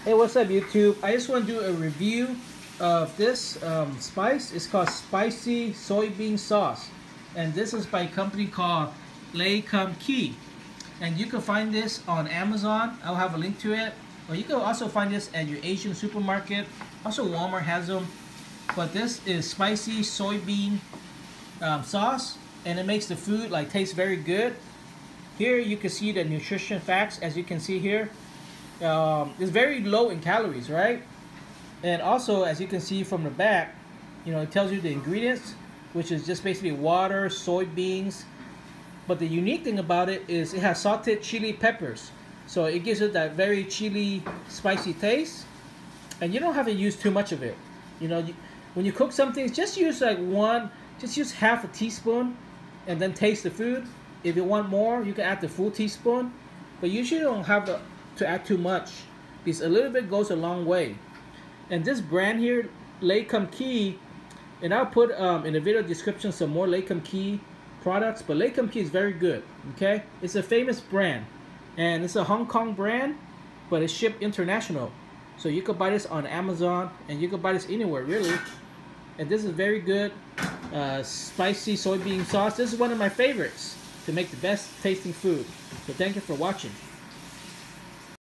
Hey, what's up YouTube? I just want to do a review of this spice. It's called spicy soybean sauce, and this is by a company called Key. And you can find this on Amazon. I'll have a link to it. Or you can also find this at your Asian supermarket. Also Walmart has them. But this is spicy soybean sauce, and it makes the food like taste very good. Here you can see the nutrition facts, as you can see here. It's very low in calories, right? And also, as you can see from the back, it tells you the ingredients, which is just basically water, soybeans. But the unique thing about it is it has salted chili peppers, so it gives it that very chili, spicy taste. And you don't have to use too much of it. When you cook something, just use just use half a teaspoon, and then taste the food. If you want more, you can add the full teaspoon, but usually you don't have to add too much, because a little bit goes a long way. And this brand here, Key, and I'll put in the video description some more Key products, but Key is very good. Okay, it's a famous brand, and it's a Hong Kong brand, but it's shipped international, so you could buy this on Amazon, and you could buy this anywhere really. And this is very good spicy soybean sauce. This is one of my favorites to make the best tasting food. So thank you for watching.